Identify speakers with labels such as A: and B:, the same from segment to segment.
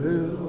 A: illallah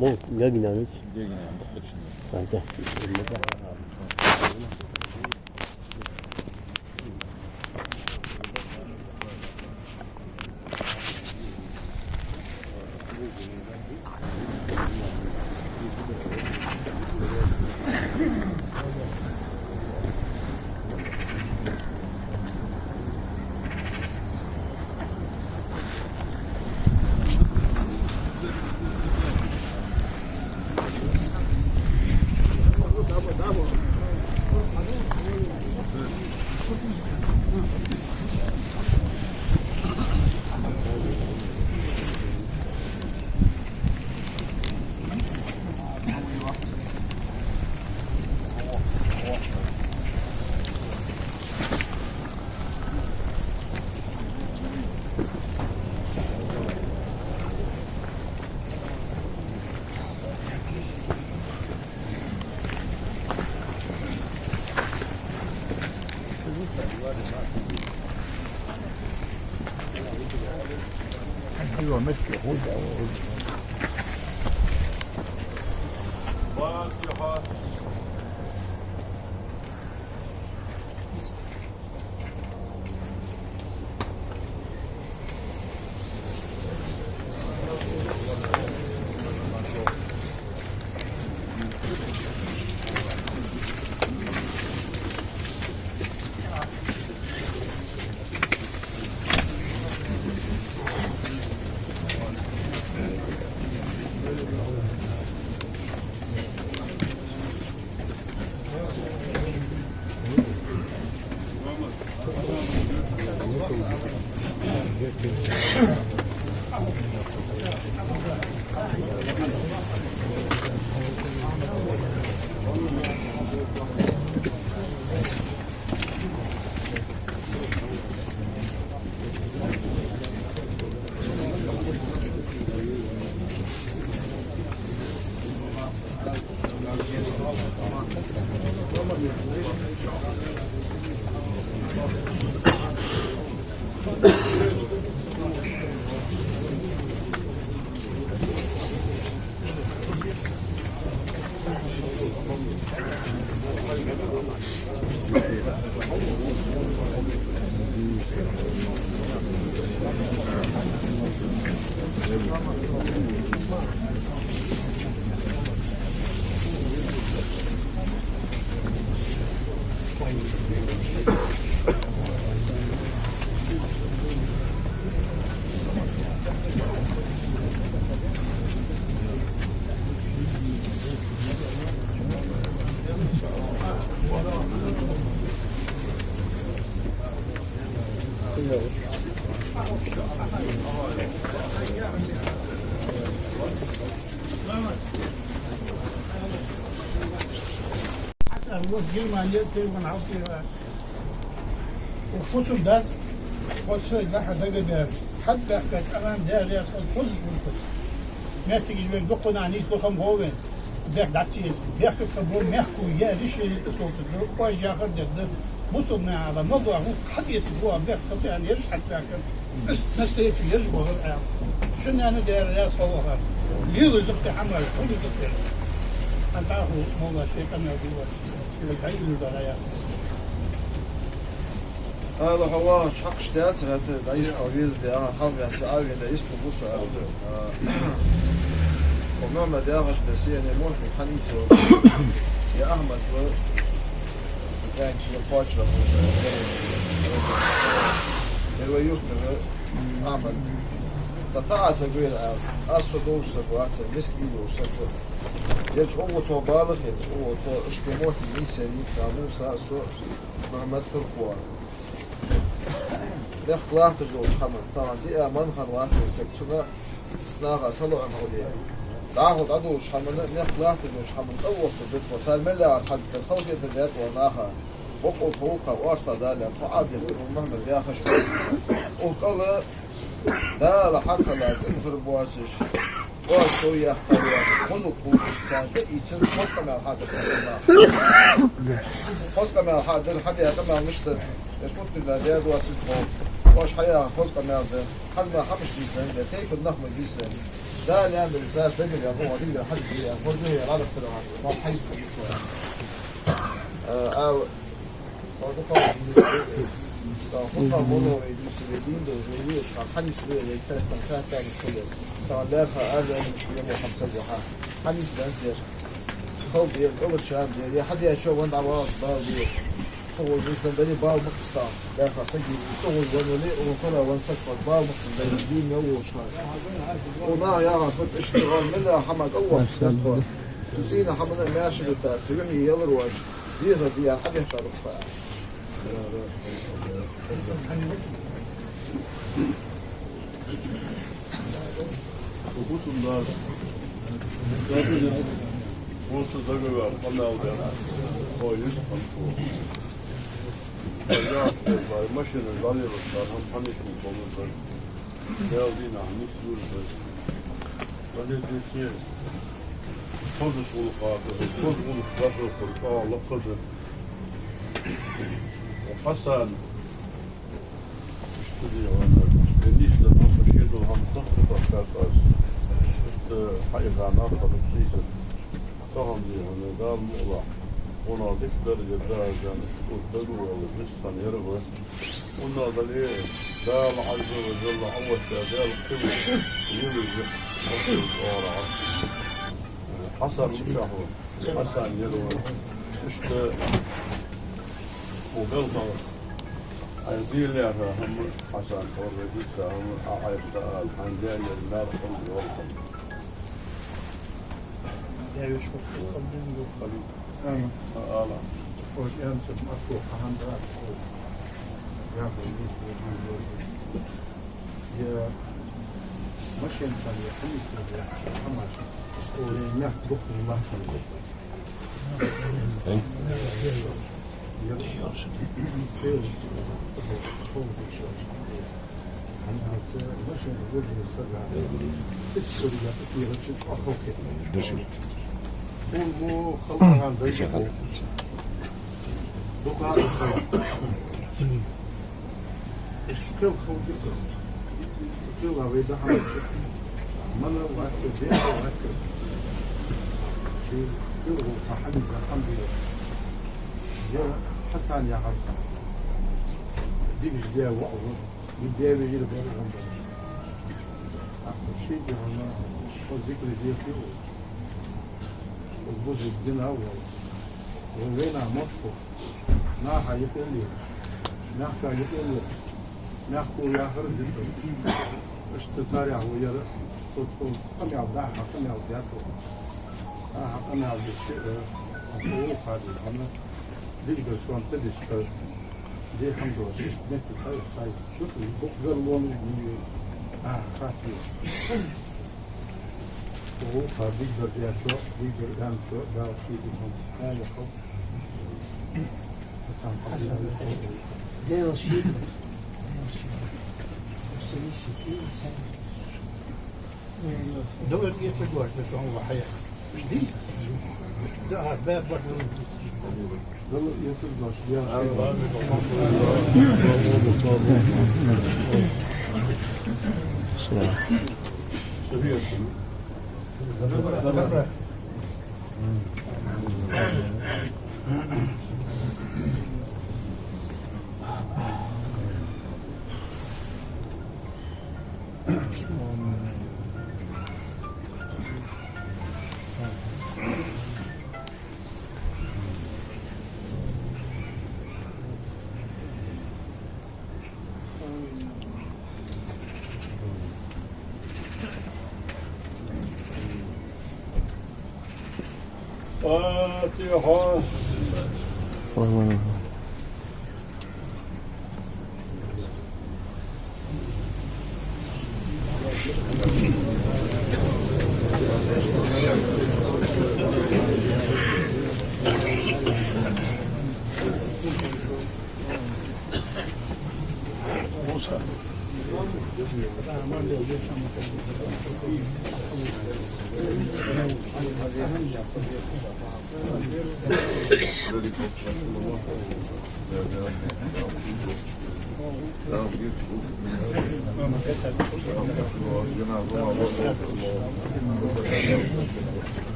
A: 뭐 여기 나오지?
B: 여기는 안 바꿔주네.
A: 맞아.
B: ايوه ماشي هو
C: Germania tegen عوض وخصوص das خصوص ده ده حتى كمان ده اللي خصوص والخصوص ما تيجي بين دقون عنيس دقون هوين ده داتيس ده كتبوا مخكو يا ليش تصوت ده واجي آخر ده بوصلنا على موضوع هو حتى يسبوع ده طبعا يرش حتى بس نستيف يرش وغير شنو أنا داير يا صوها ليه زقت حمل كل زقت أنت أخو موضوع شيء كمان
D: هذا هو حق شتاس هذا دايس أويز ده حال يسأل دايس تبص على ومهما داعش بسيء نموت من حنيسة يا أحمد و كان شيء فاشل هو يوسف أحمد تتعس أقول أصدقائي سبعة مسكين وسبعة يرجع هو صوبالغ يرجع هو اشتموت ميسري كاموسا سو محمد كرقوان ده خلاص تجوش حمل طبعا دي أمان خلاص السكتنا سناغا صلوا عن أولياء دعوه عدوش حمل نخلاص تجوش حمل أول في البيت وصار ملا حد الخوف يتدات وناها وقل حقوقا وأرصى دالة فعادل محمد يا خش وقال لا لحق لا تنفر بواجش واسو يحتاج خذوا قوش تاني يصير خذ كمان حاضر خذ كمان حاضر حد يعتمد مشتر يسموت بالنادي واسيل واش حياة خذ كمان ده حزم حمش ديسان ده كيف النخمة ديسان ده اللي عند الإنسان ده اللي هو دي اللي حد دي برضه هي غلط في الوقت ما حيز أو خطة مونو يدوس الدين ده وجويش عن حنيس ليه اللي كانت خمسة تاني كله طبعا لا فقال مش يوم خمسة جوحة حنيس ده أنت خلط ديال أول شهر ديال يا حد يشوف وين عواص باو ديال صور مثلا دني باو مقصتا لا خاصني صور ونولي وكلا ونسقط باو مقصتا دين يوم شهر وما يعرف اشتغال منها حمد أول تزين حمد ماشي ده تروحي يلا رواج دي حد يحتاج بقى
E: Hukusundan onsuz da göver kanalda o yüz kanku. Ya var maşının dalıyorlar hem panikli olurlar. Geldiğine nisur. Böyle bir şey. Toz bulup aldı. Toz bulup bakıyor. Allah kadı. Hasan studier und nicht dann noch versteht und haben doch das als حيوانات خلقية طهم دي هنا دار مغلق هنا ذكر جدار جان شكوك بدو ولا جستان يرغب هنا ذلك دار عز وجل أول دار كل يرغب حسن مشاهور حسن يرغب مشت وقلبه عايزين لها هم حسن ورجيت هم أعيب سأل عن جاي النار قلبي وصل
C: يا يشوف الصبين
E: آلا
B: Och en som att gå på handlar. يا مش إنسان يحمي كذا حماش وناس دكتور الله شنو مو خلطة عن ذلك دوك هذا الخير إيش كم خوجك كم هذا ده حمد ملا وعسل ده وعسل شيء كم هو حبيب الحمد لله يا حسن يا حسن ديك جدا وعظ بدي أبي يجيب بره عندنا آخر شيء هنا والذكر زي كده والبوز الدين أول وين مطفو ناحا يقولي ناحا يقولي ناحو يا خرج اشتسارع ويا تطول كم يعبدها كم يعبدها كم يعبد الشيء أقول هذا أنا ديك شوان تدش دي الحمد لله نت الخير خير شوف بقدر لون خاطي وهو بيقدر يشوف بيقدر يعمل شو ده في دهم هذا خو
C: ده شيء دور يتسجل شو هو حياة مش دي ده باب واحد
B: والله يصير باش يا
E: فاتحة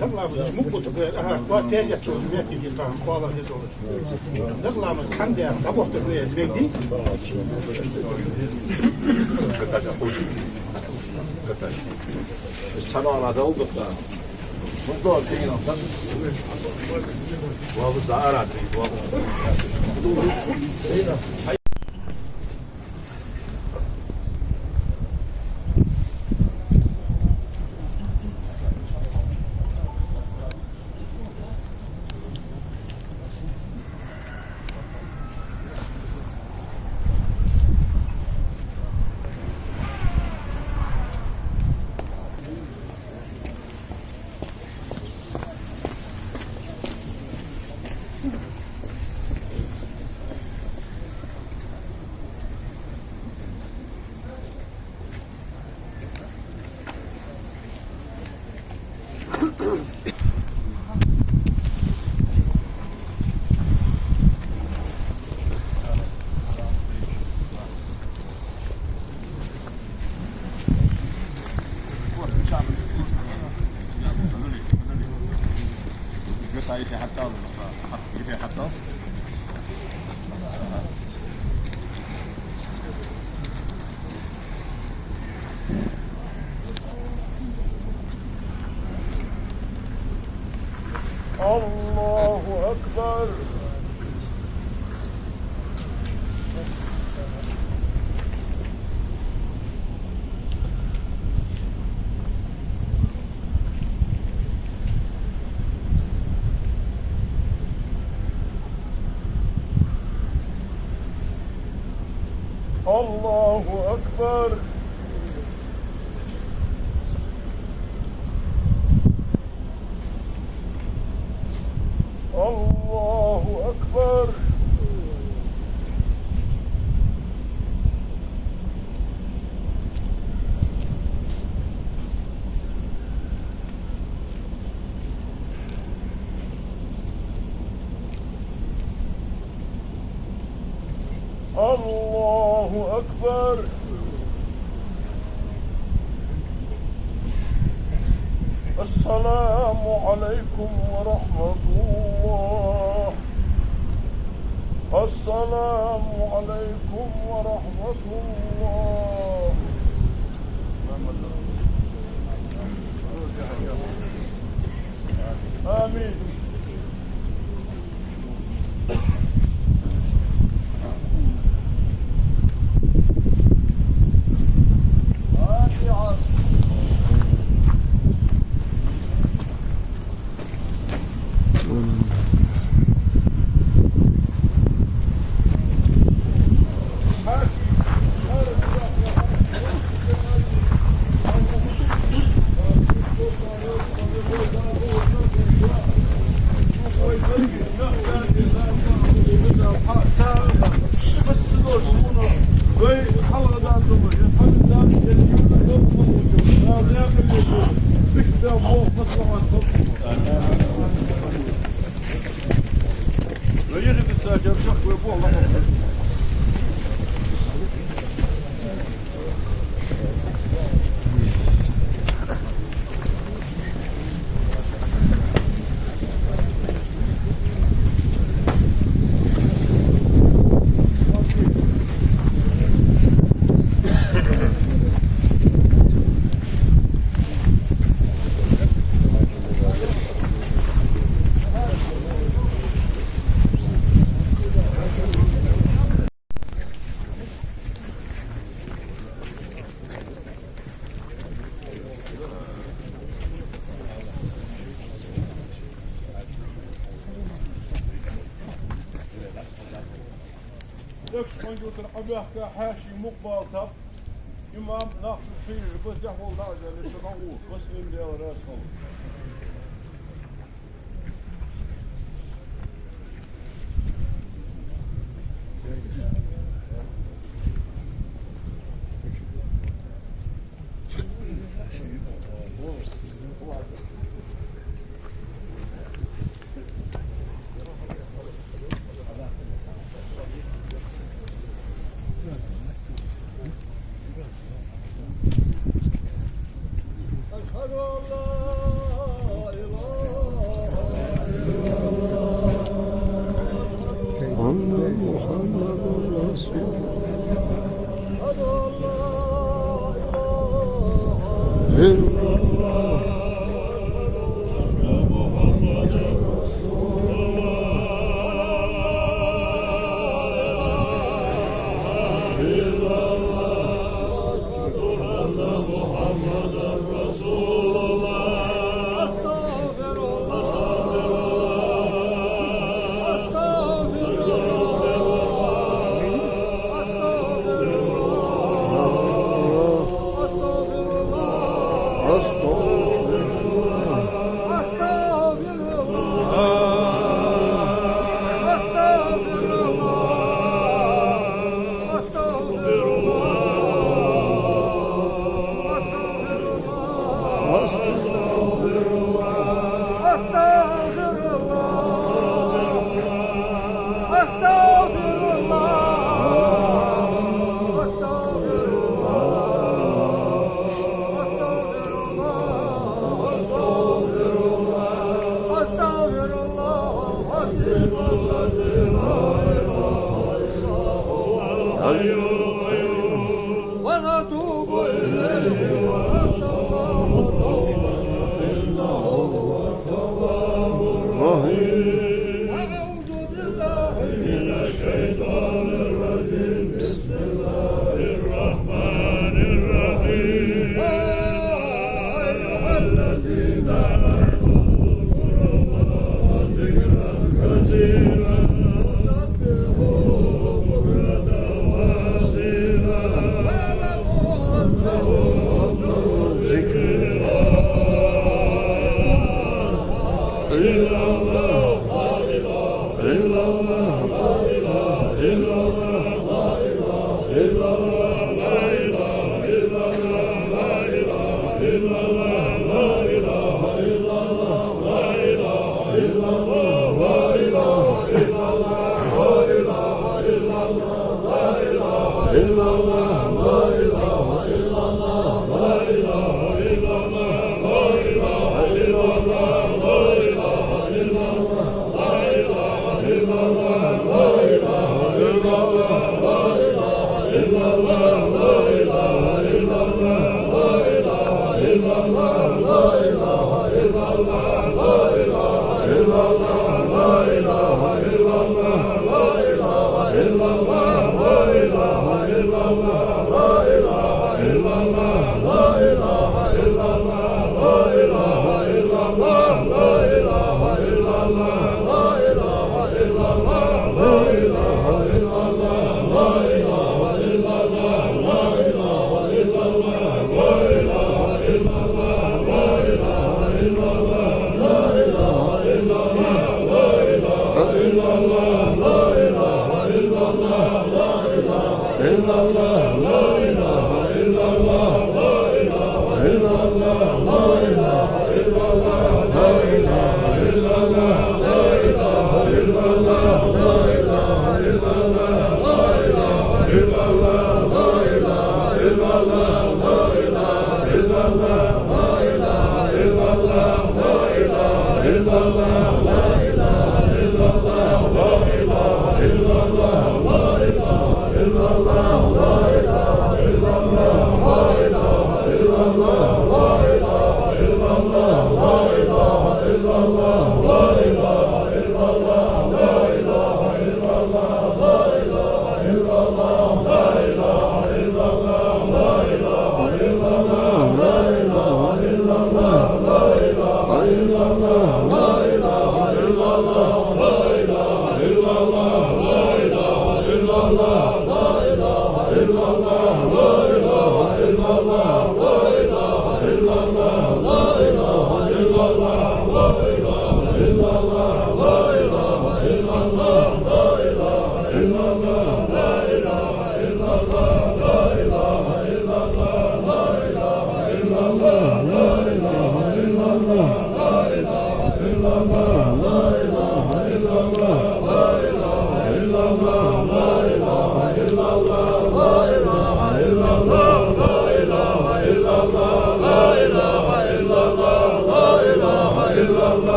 C: Naglamas smukot qua tezja to zvijeti je tam hvala dezole. Naglamas hande abohte je zvijeti.
B: الشنو هذا هو بقى موضوع تينا وابو الزهر عدري
E: الله أكبر الله أكبر. الله أكبر. الله أكبر. السلام عليكم ورحمة الله. السلام عليكم ورحمة الله. آمين. حاشي مقبل طب إمام ناقص فيه بس يحفظ هذا اللي تنوه بس إمدي وراسه. كثيرا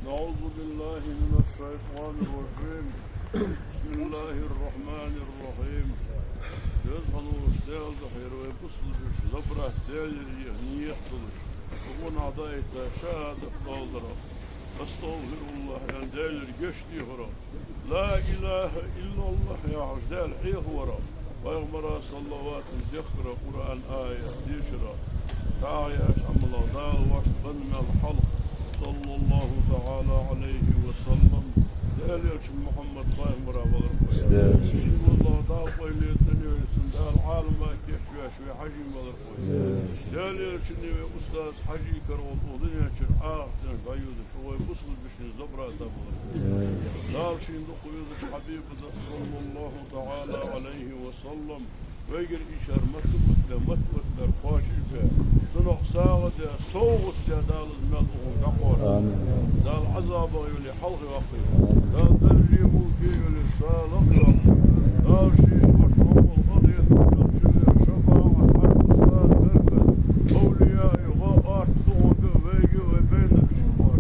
E: نعوذ بالله من الشيطان الرجيم بسم الله الرحمن الرحيم يزهلوا اشتغل ظهير ويبصلش زبرة تالي يهني يحصلش وقون عضايت شهادة قادرة أستغفر الله يعني دالي الجشتي هرا لا إله إلا الله يا عجدال حيه ورا ويغمر صلوات ذكر قرآن آية ديشرة تعالى أشعم الله دال واشتغن من الحلق صلى الله تعالى عليه وسلم دالي أشعم محمد طاهم رابط والله دال قويلي الدنيا دال عالم كيف شوي حجي مغرقوي دالي أشعم أستاذ حجي كرول ودنيا أشعم آخر بايوذ شوي بصل بشني زبرة دابغر دال شين دقويذ حبيب صلى الله تعالى عليه وسلم ويقر إشار متوت لرقاشي فيه تنق ساغد صوغت دال الملؤه نقور دال عذاب يولي حلق وقي دال درجي موكي يولي سالق وقي دال شيش وشعب الغضية يلشل الشفاعة حد أستاذ بركة أولياء غاءات ثوب ويقي وبين الشمار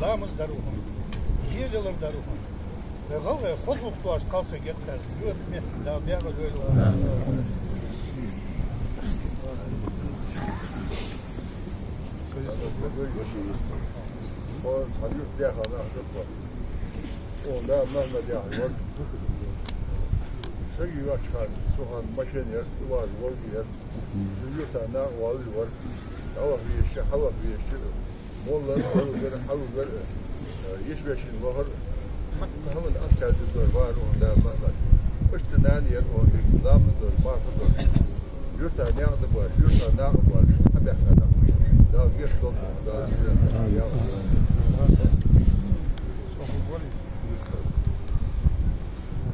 C: Lamız daruhum, yiyeceler daruhum. Ve galı kozluk tuğaç kalsa getler, görmek daha bir böyle olur.
B: O sanıyor bir hana var. Onda Mehmet Yahya var. Sevgi var çıkar. Soğan başın yer, duvar var yer. Zülüyor tane vali var. Hava bir şey, hava bir şey. Mollar halı ver. Yeşbeşin bahar. Hemen aktardılar var onda Mehmet. İşte nane yer o İslam'dır, bakıdır. Yurtta ne adı var, yurtta ne adı var. Haber kadar. Daha geç oldu. Daha güzel.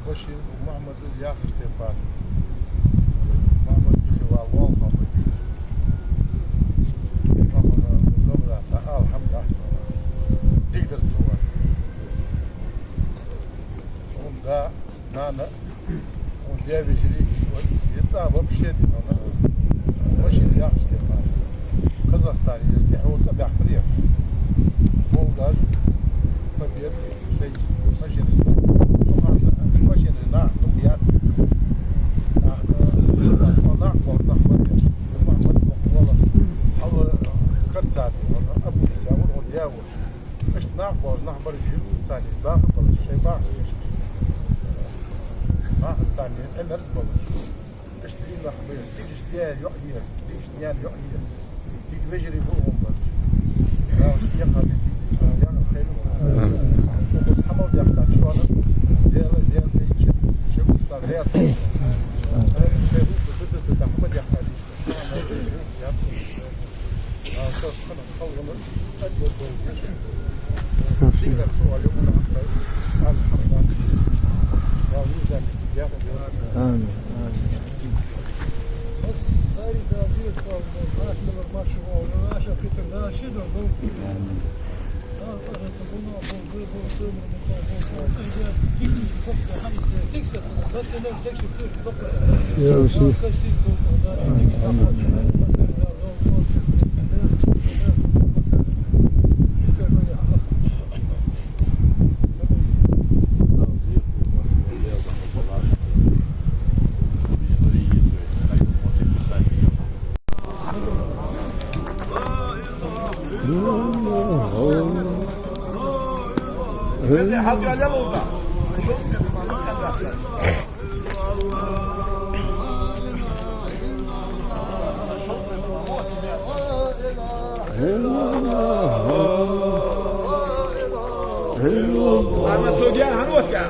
D: وخشي ومحمد ياخذ تيبات محمد يخي والله محمد زبرة تعال الحمد أحسن تقدر تسوي هم دا نانا وديابي شريك يطلع ببشيت خشي ياخذ تيبات قزاقستاني يحول تبع حرية بولدار طبيعي شيء ماشي نستطيع ماشي ناق طبيعات ناق محمد والله الله كرتات أبو جاور ودياور مش ناق باز نحبر جيل ثاني باخر بس شيء باخر باخر ثاني الأرز بس مش تيجي نحبر تيجي ديال يحيي تيجي ديال يحيي تيجي بيجري فوقهم بس لا شيء يقهر يعمل خير وبس حمود يقطع شو أنا ديال شو صار رياض شيء بدت محمد يحتاج صار خلنا نحول أجود بالجيش سيدنا سوى اليوم على الحمد يا ميزان ياخذ
A: آمين
C: بس صار يدازير قال ما شو ما شو كتر لا شيء
D: حط عليه وضع شوف أنا سوديان هنوسع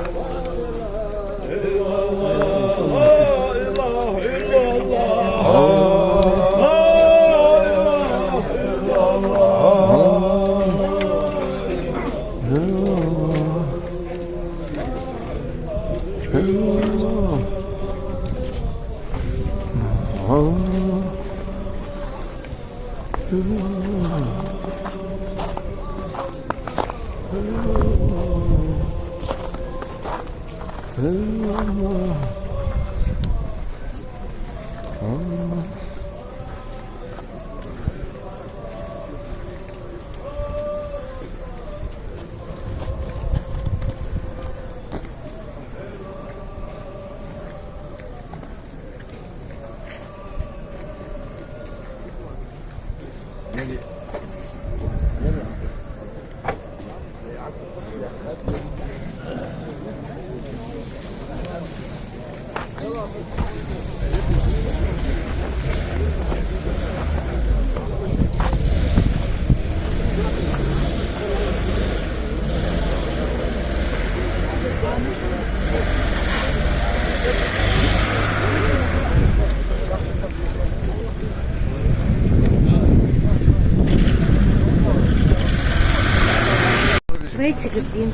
F: Wejdźcie, Krystyna.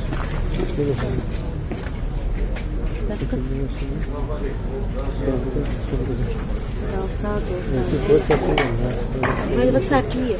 F: ما يبغى تاكليه.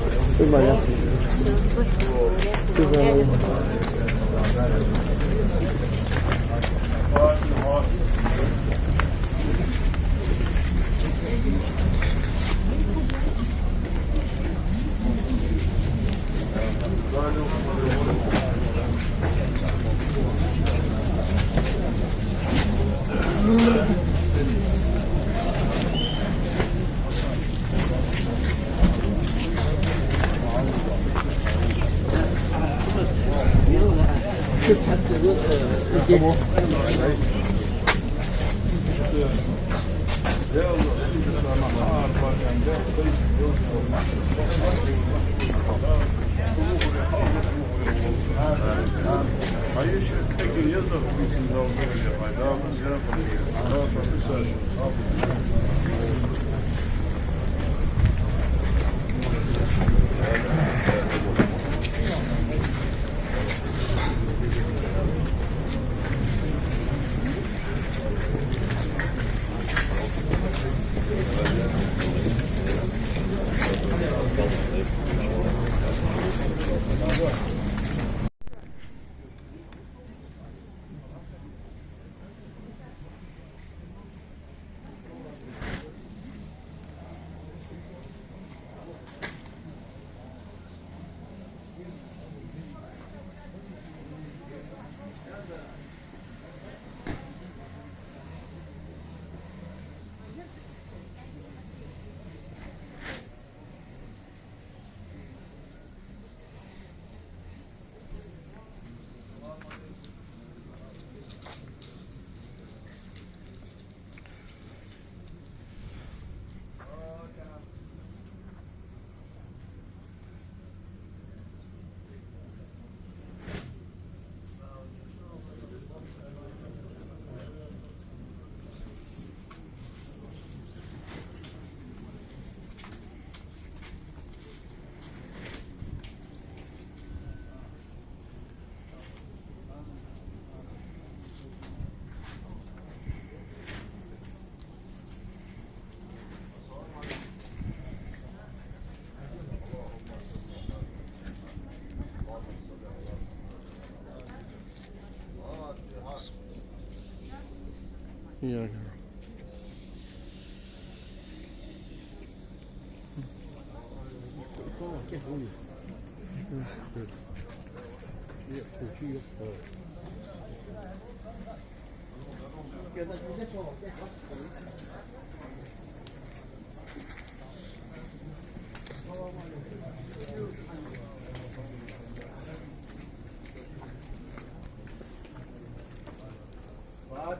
E: Hayır, peki yazıda bu isimde olduğu gibi faydamız yaratılıyor. Daha çok bir söz.
A: Yani.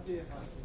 B: فاتحة